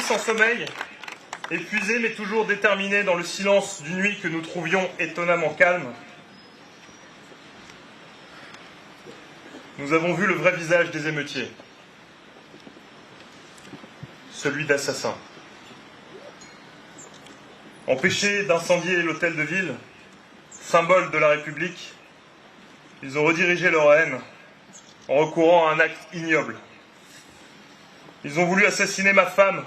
sans sommeil, épuisés mais toujours déterminés dans le silence d'une nuit que nous trouvions étonnamment calme, nous avons vu le vrai visage des émeutiers, celui d'assassins. Empêchés d'incendier l'hôtel de ville, symbole de la République, ils ont redirigé leur haine en recourant à un acte ignoble. Ils ont voulu assassiner ma femme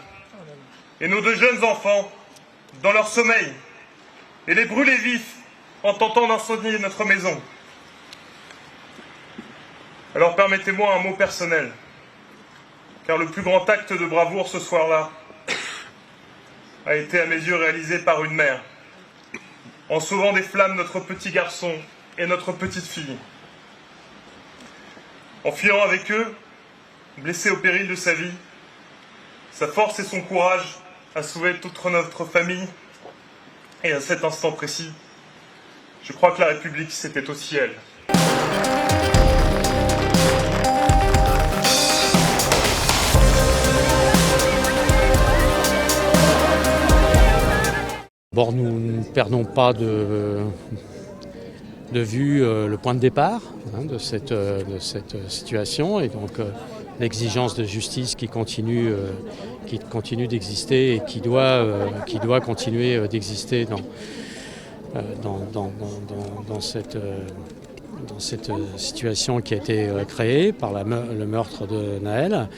et nos 2 jeunes enfants dans leur sommeil et les brûler vifs en tentant d'incendier notre maison. Alors permettez-moi un mot personnel, car le plus grand acte de bravoure ce soir-là a été à mes yeux réalisé par une mère, en sauvant des flammes notre petit garçon et notre petite fille. En fuyant avec eux, blessé au péril de sa vie, sa force et son courage a sauvé toute notre famille. Et à cet instant précis, je crois que la République, c'était aussi elle. Bon, nous ne perdons pas de vue le point de départ de cette situation et donc l'exigence de justice qui continue d'exister et qui doit continuer d'exister dans cette situation qui a été créée par le meurtre de Nahel.